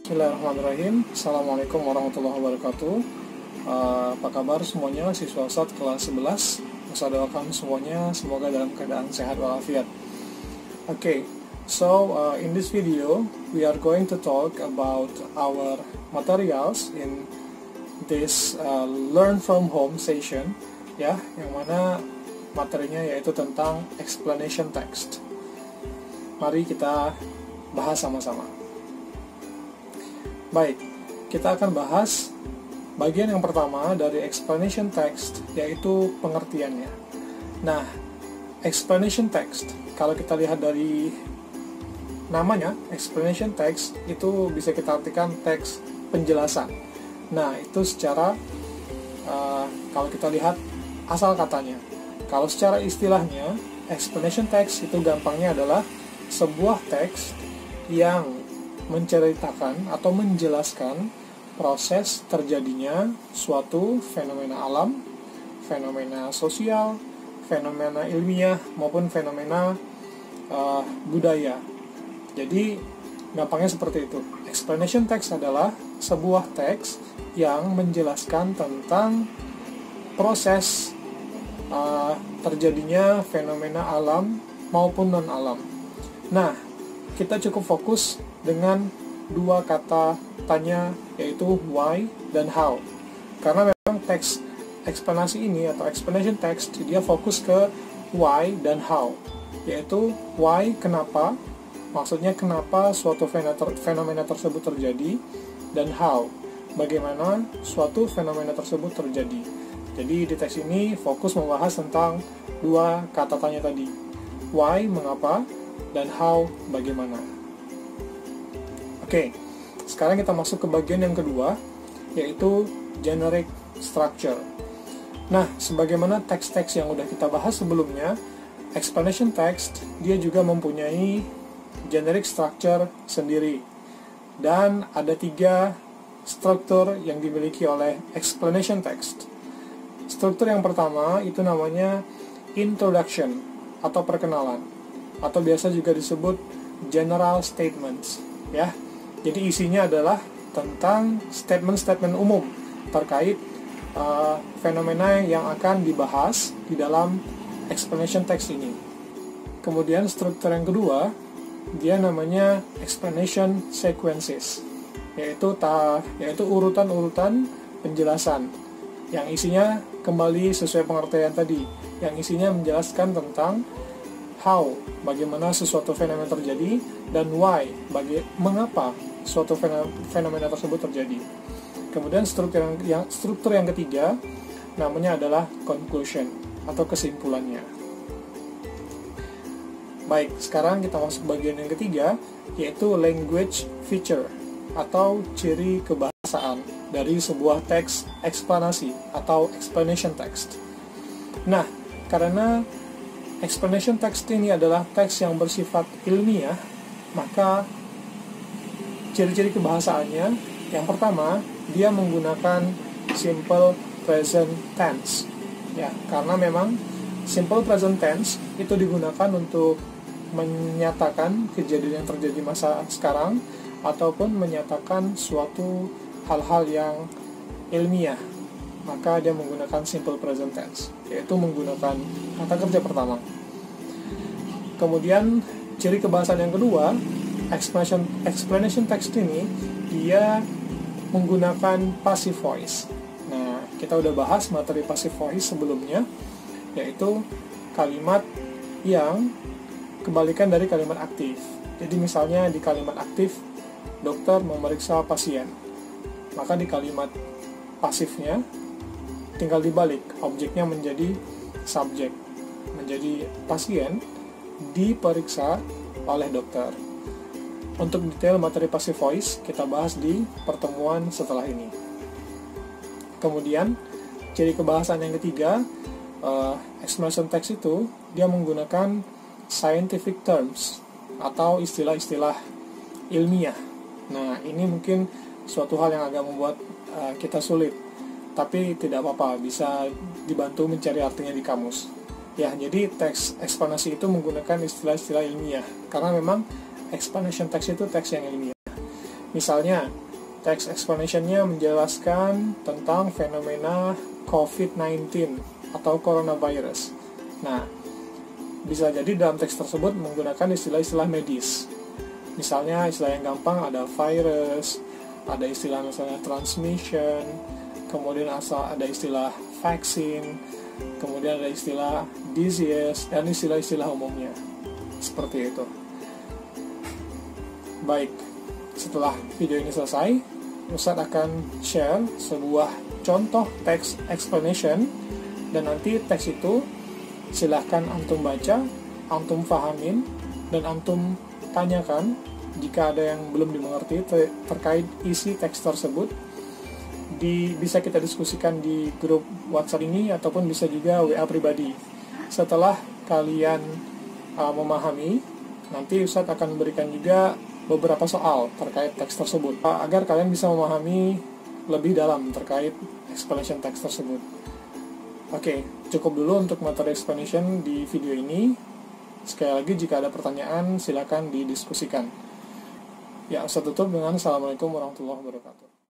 Bismillahirrahmanirrahim. Assalamualaikum warahmatullahi wabarakatuh. Apa kabar semuanya siswa USAT kelas 11? Saya doakan semuanya semoga dalam keadaan sehat walafiat. Okay, so in this video we are going to talk about our materials in this learn from home session, ya, yang mana materinya yaitu tentang explanation text. Mari kita bahas sama-sama. Baik, kita akan bahas bagian yang pertama dari explanation text, yaitu pengertiannya. Nah, explanation text, kalau kita lihat dari namanya, explanation text, itu bisa kita artikan teks penjelasan. Nah, itu secara, kalau kita lihat asal katanya. Kalau secara istilahnya, explanation text itu gampangnya adalah sebuah teks yang menceritakan atau menjelaskan proses terjadinya suatu fenomena alam, fenomena sosial, fenomena ilmiah, maupun fenomena budaya. Jadi, gampangnya seperti itu. Explanation text adalah sebuah teks yang menjelaskan tentang proses terjadinya fenomena alam maupun non-alam. Nah, kita cukup fokus dengan dua kata tanya, yaitu why dan how. Karena memang teks eksplanasi ini atau explanation text, dia fokus ke why dan how, yaitu why, kenapa, maksudnya kenapa suatu fenomena tersebut terjadi, dan how, bagaimana suatu fenomena tersebut terjadi. Jadi di teks ini fokus membahas tentang dua kata tanya tadi, why, mengapa, dan how, bagaimana. Oke, sekarang kita masuk ke bagian yang kedua, yaitu generic structure. Nah, sebagaimana teks-teks yang udah kita bahas sebelumnya, explanation text, dia juga mempunyai generic structure sendiri. Dan ada 3 struktur yang dimiliki oleh explanation text. Struktur yang pertama, itu namanya introduction, atau perkenalan. Atau biasa juga disebut general statements, ya. Jadi isinya adalah tentang statement-statement umum terkait fenomena yang akan dibahas di dalam explanation text ini. Kemudian struktur yang kedua, dia namanya explanation sequences, yaitu urutan-urutan penjelasan yang isinya kembali sesuai pengertian tadi, yang isinya menjelaskan tentang how, bagaimana sesuatu fenomena terjadi, dan why, mengapa suatu fenomena tersebut terjadi. Kemudian struktur yang ketiga namanya adalah conclusion atau kesimpulannya. Baik, sekarang kita masuk bagian yang ketiga, yaitu language feature atau ciri kebahasaan dari sebuah teks eksplanasi atau explanation text. Nah, karena explanation text ini adalah teks yang bersifat ilmiah, maka ciri-ciri kebahasaannya, yang pertama, dia menggunakan simple present tense. Ya, karena memang simple present tense itu digunakan untuk menyatakan kejadian yang terjadi masa sekarang ataupun menyatakan suatu hal-hal yang ilmiah. Maka dia menggunakan simple present tense, yaitu menggunakan kata kerja pertama. Kemudian ciri kebahasaan yang kedua, explanation text ini dia menggunakan passive voice. Nah, kita udah bahas materi passive voice sebelumnya, yaitu kalimat yang kebalikan dari kalimat aktif. Jadi misalnya di kalimat aktif, dokter memeriksa pasien. Maka di kalimat pasifnya tinggal dibalik, objeknya menjadi subjek, menjadi pasien diperiksa oleh dokter. Untuk detail materi passive voice kita bahas di pertemuan setelah ini. Kemudian ciri kebahasaan yang ketiga, explanation text itu dia menggunakan scientific terms atau istilah-istilah ilmiah. Nah, ini mungkin suatu hal yang agak membuat kita sulit, tapi tidak apa-apa, bisa dibantu mencari artinya di kamus. Ya, jadi teks eksplanasi itu menggunakan istilah-istilah ilmiah karena memang explanation text itu teks yang ilmiah. Misalnya, text explanation-nya menjelaskan tentang fenomena COVID-19 atau coronavirus. Nah, bisa jadi dalam teks tersebut menggunakan istilah-istilah medis. Misalnya istilah yang gampang ada virus, ada istilah misalnya transmission, kemudian ada istilah vaksin, kemudian ada istilah disease, dan istilah-istilah umumnya. Seperti itu. Baik, setelah video ini selesai, Ustadz akan share sebuah contoh text explanation, dan nanti teks itu silahkan antum baca, antum fahamin, dan antum tanyakan jika ada yang belum dimengerti terkait isi teks tersebut. Bisa kita diskusikan di grup WhatsApp ini, ataupun bisa juga WA pribadi. Setelah kalian memahami, nanti Ustadz akan memberikan juga beberapa soal terkait teks tersebut, agar kalian bisa memahami lebih dalam terkait explanation teks tersebut. Oke, cukup dulu untuk materi explanation di video ini. Sekali lagi, jika ada pertanyaan, silakan didiskusikan. Ya, saya tutup dengan Assalamualaikum warahmatullahi wabarakatuh.